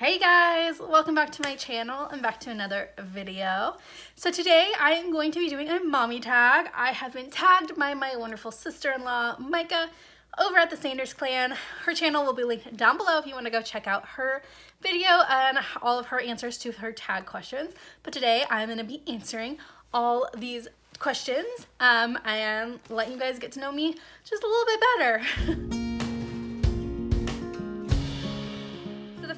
Hey guys, welcome back to my channel and back to another video. So today I am going to be doing a mommy tag. I have been tagged by my wonderful sister-in-law, Mika, over at the SandersClan. Her channel will be linked down below if you want to go check out her video and all of her answers to her tag questions. But today I'm going to be answering all these questions and letting you guys get to know me just a little bit better.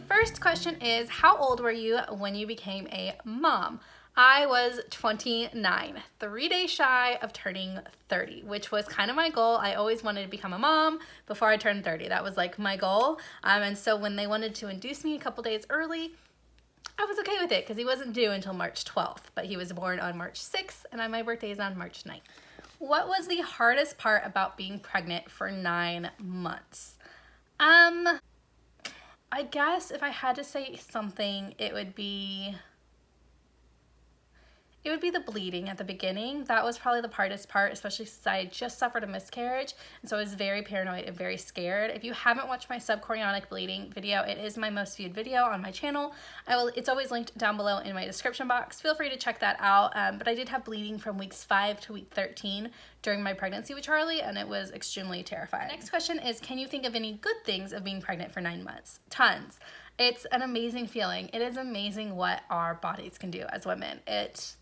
First question is, how old were you when you became a mom? I was 29, 3 days shy of turning 30, which was kind of my goal. I always wanted to become a mom before I turned 30. That was like my goal. And so when they wanted to induce me a couple days early, I was okay with it because he wasn't due until March 12th, but he was born on March 6th and my birthday is on March 9th. What was the hardest part about being pregnant for 9 months? I guess if I had to say something, it would be the bleeding at the beginning. That was probably the hardest part, especially since I had just suffered a miscarriage, and so I was very paranoid and very scared. If you haven't watched my subchorionic bleeding video, it is my most viewed video on my channel. It's always linked down below in my description box. Feel free to check that out. But I did have bleeding from weeks 5 to week 13 during my pregnancy with Charlie, and it was extremely terrifying. Next question is, can you think of any good things of being pregnant for 9 months? Tons. It's an amazing feeling. It is amazing what our bodies can do as women. It's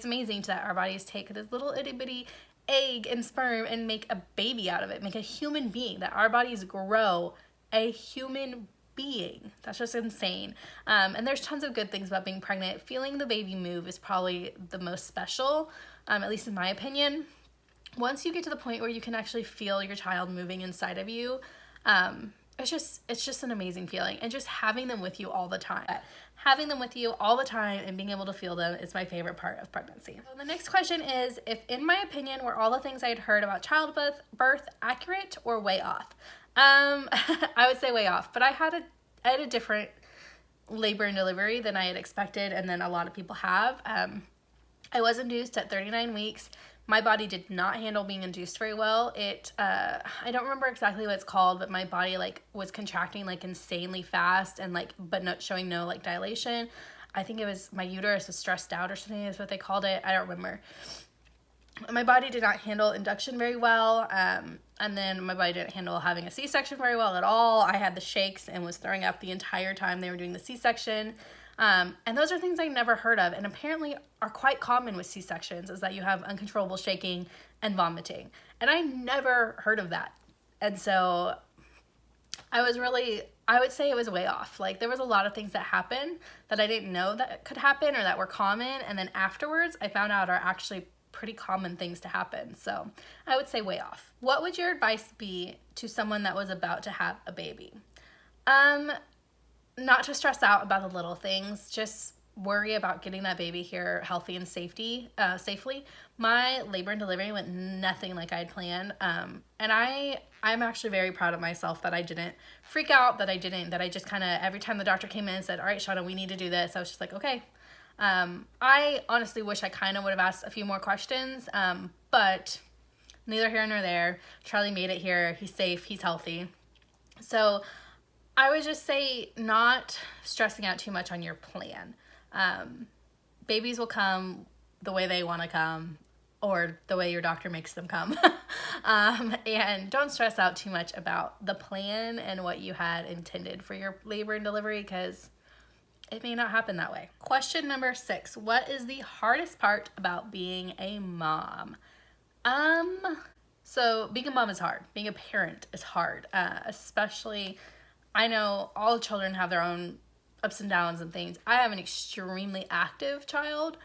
amazing that our bodies take this little itty bitty egg and sperm and make a baby out of it, make a human being, that our bodies grow a human being. That's just insane. And there's tons of good things about being pregnant. Feeling the baby move is probably the most special, at least in my opinion. Once you get to the point where you can actually feel your child moving inside of you, it's just an amazing feeling, and just having them with you all the time. Having them with you all the time and being able to feel them is my favorite part of pregnancy. So the next question is, if in my opinion were all the things I had heard about childbirth accurate or way off? I would say way off, but I had a different labor and delivery than I had expected, and then a lot of people have. I was induced at 39 weeks. My body did not handle being induced very well. I don't remember exactly what it's called, but my body was contracting insanely fast and but not showing no dilation. I think it was my uterus was stressed out or something is what they called it. I don't remember. My body did not handle induction very well. And then my body didn't handle having a C-section very well at all. I had the shakes and was throwing up the entire time they were doing the C-section. And those are things I never heard of, and apparently are quite common with C-sections, is that you have uncontrollable shaking and vomiting. And I never heard of that. And so I would say it was way off. There was a lot of things that happened that I didn't know that could happen or that were common. And then afterwards I found out are actually pretty common things to happen. So I would say way off. What would your advice be to someone that was about to have a baby? Not to stress out about the little things, just worry about getting that baby here healthy and safely. My labor and delivery went nothing like I had planned. And I'm actually very proud of myself that I didn't freak out, that I just kind of, every time the doctor came in and said, all right, Shauna, we need to do this, I was just like, okay. I honestly wish I kind of would have asked a few more questions, but neither here nor there. Charlie made it here. He's safe. He's healthy. So I would just say not stressing out too much on your plan. Babies will come the way they want to come, or the way your doctor makes them come. And don't stress out too much about the plan and what you had intended for your labor and delivery, because it may not happen that way. Question number 6. What is the hardest part about being a mom? So being a mom is hard. Being a parent is hard, especially, I know all children have their own ups and downs and things. I have an extremely active child,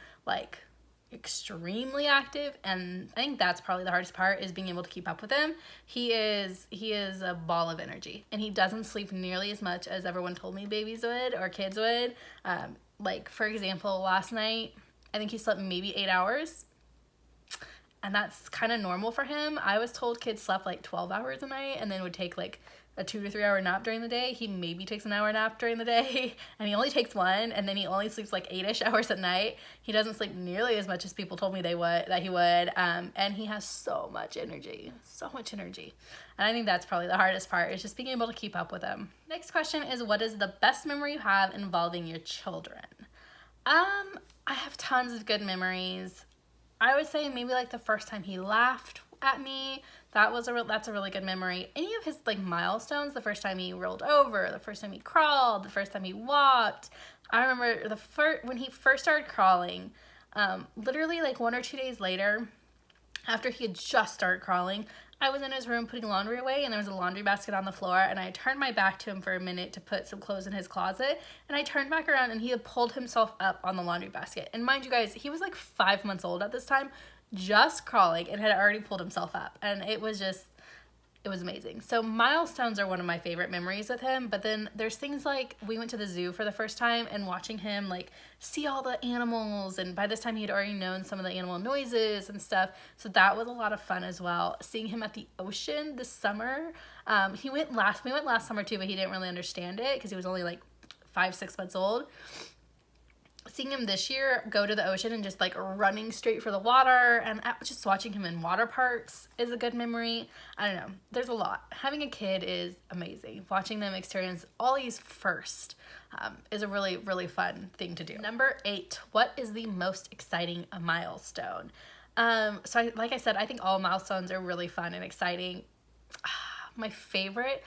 extremely active, and I think that's probably the hardest part, is being able to keep up with him. He is a ball of energy, and he doesn't sleep nearly as much as everyone told me babies would or kids would. For example, last night, I think he slept maybe 8 hours, and that's kind of normal for him. I was told kids slept 12 hours a night and then would take a 2 to 3 hour nap during the day. He maybe takes an hour nap during the day, and he only takes one, and then he only sleeps like 8-ish hours at night. He doesn't sleep nearly as much as people told me that he would, and he has so much energy. And I think that's probably the hardest part, is just being able to keep up with him. Next question is, what is the best memory you have involving your children? I have tons of good memories. I would say maybe like the first time he laughed at me, that's a really good memory. Any of his like milestones, the first time he rolled over, the first time he crawled, the first time he walked. I remember when he first started crawling, literally like 1 or 2 days later, after he had just started crawling, I was in his room putting laundry away, and there was a laundry basket on the floor, and I turned my back to him for a minute to put some clothes in his closet, and I turned back around, and he had pulled himself up on the laundry basket. And mind you guys, he was like 5 months old at this time, just crawling, and had already pulled himself up, and it was amazing. So milestones are one of my favorite memories with him, but then there's things like we went to the zoo for the first time, and watching him like see all the animals, and by this time he had already known some of the animal noises and stuff, so that was a lot of fun as well. Seeing him at the ocean this summer, we went last summer too, but he didn't really understand it because he was only like 5-6 months old. Seeing him this year go to the ocean and just like running straight for the water, and just watching him in water parks is a good memory. I don't know. There's a lot. Having a kid is amazing. Watching them experience all these first is a really, really fun thing to do. Number 8, what is the most exciting milestone? Like I said, I think all milestones are really fun and exciting. My favorite,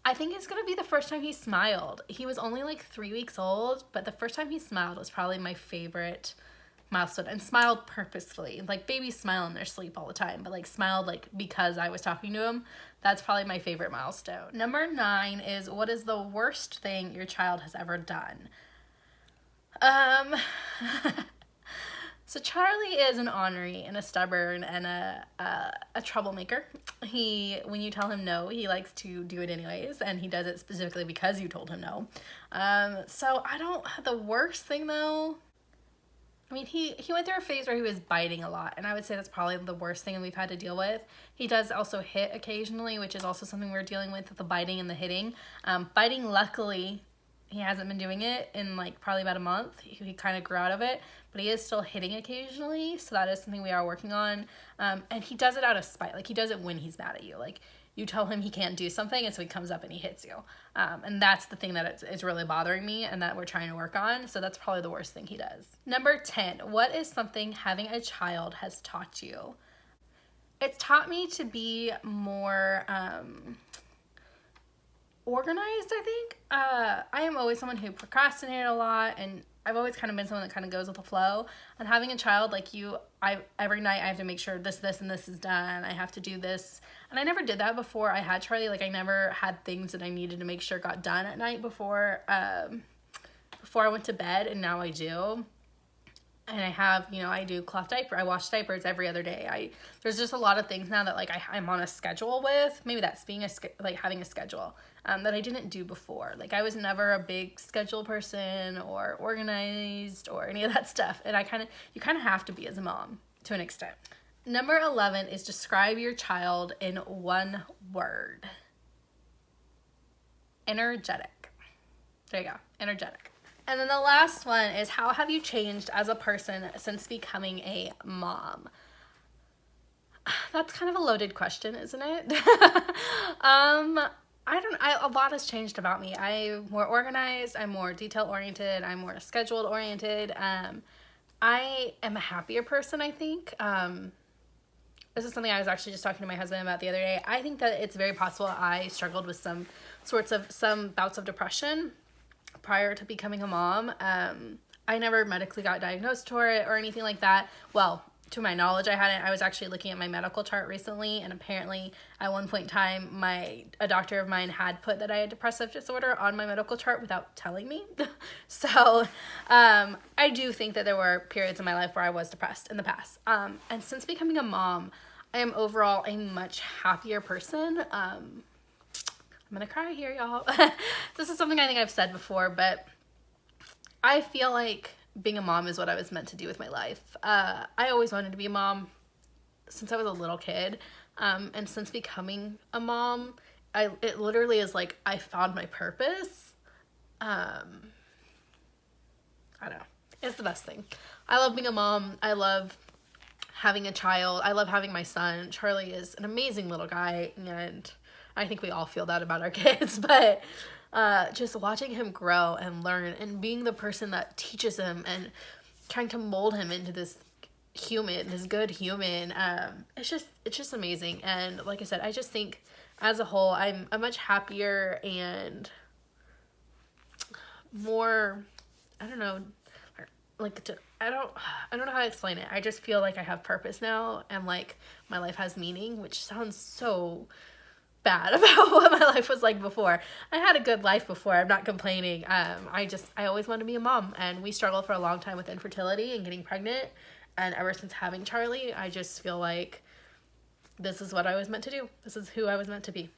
I think it's going to be the first time he smiled. He was only like 3 weeks old, but the first time he smiled was probably my favorite milestone, and smiled purposefully. Like babies smile in their sleep all the time, but like smiled like because I was talking to him. That's probably my favorite milestone. Number 9 is, what is the worst thing your child has ever done? So Charlie is an ornery and a stubborn and a troublemaker. When you tell him no, he likes to do it anyways, and he does it specifically because you told him no. The worst thing though, I mean, he went through a phase where he was biting a lot, and I would say that's probably the worst thing that we've had to deal with. He does also hit occasionally, which is also something we're dealing with the biting and the hitting. Biting, luckily, he hasn't been doing it in like probably about a month. He kind of grew out of it, but he is still hitting occasionally, so that is something we are working on. And he does it out of spite. Like, he does it when he's mad at you. Like, you tell him he can't do something, and so he comes up and he hits you. And that's the thing that is really bothering me and that we're trying to work on. So that's probably the worst thing he does. Number 10, what is something having a child has taught you? It's taught me to be more organized, I think. I am always someone who procrastinated a lot, and I've always kind of been someone that kind of goes with the flow. And having a child like you, every night I have to make sure this, and this is done. I have to do this. And I never did that before I had Charlie. Like, I never had things that I needed to make sure got done at night before I went to bed, and now I do. And I have, I do cloth diaper. I wash diapers every other day. There's just a lot of things now that like I'm on a schedule with. Maybe that's being having a schedule that I didn't do before. Like, I was never a big schedule person or organized or any of that stuff. And you kind of have to be as a mom to an extent. Number 11 is describe your child in one word. Energetic. There you go. Energetic. And then the last one is, how have you changed as a person since becoming a mom? That's kind of a loaded question, isn't it? A lot has changed about me. I'm more organized. I'm more detail-oriented. I'm more scheduled-oriented. I am a happier person, I think. This is something I was actually just talking to my husband about the other day. I think that it's very possible I struggled with some bouts of depression prior to becoming a mom. I never medically got diagnosed for it or anything like that. Well, to my knowledge, I hadn't. I was actually looking at my medical chart recently, and apparently at one point in time, a doctor of mine had put that I had depressive disorder on my medical chart without telling me. So I do think that there were periods in my life where I was depressed in the past. And since becoming a mom, I am overall a much happier person. I'm gonna cry here, y'all. This is something I think I've said before, but I feel like being a mom is what I was meant to do with my life. I always wanted to be a mom since I was a little kid. And since becoming a mom, it literally is like I found my purpose. I don't know. It's the best thing. I love being a mom. I love having a child. I love having my son. Charlie is an amazing little guy, and I think we all feel that about our kids, but just watching him grow and learn and being the person that teaches him and trying to mold him into this good human, it's just amazing. And like I said, I just think as a whole, I'm much happier and more, I don't know, like, I don't know how to explain it. I just feel like I have purpose now, and like my life has meaning, which sounds so bad about what my life was like before. I had a good life before. I'm not complaining. I always wanted to be a mom, and we struggled for a long time with infertility and getting pregnant. And ever since having Charlie, I just feel like this is what I was meant to do. This is who I was meant to be.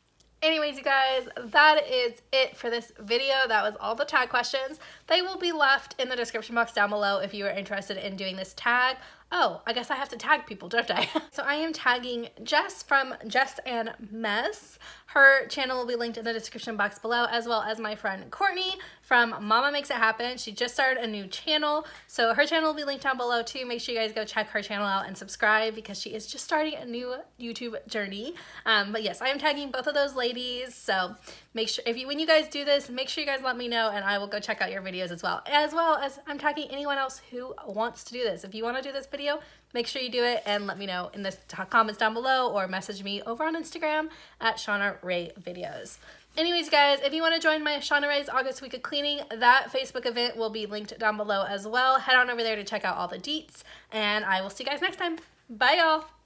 Anyways, you guys, that is it for this video. That was all the tag questions. They will be left in the description box down below if you are interested in doing this tag. Oh, I guess I have to tag people, don't I? So I am tagging Jess from Jess and Mess. Her channel will be linked in the description box below, as well as my friend Courtney from Mama Makes It Happen. She just started a new channel, so her channel will be linked down below too. Make sure you guys go check her channel out and subscribe, because she is just starting a new YouTube journey. But yes, I am tagging both of those ladies, so make sure, when you guys do this, make sure you guys let me know, and I will go check out your videos as well as I'm tagging anyone else who wants to do this. If you want to do this video, make sure you do it and let me know in the comments down below, or message me over on Instagram at Shauna Ray Videos. Anyways, guys, if you want to join my Shauna Ray's August Week of Cleaning, that Facebook event will be linked down below as well. Head on over there to check out all the deets, and I will see you guys next time. Bye, y'all.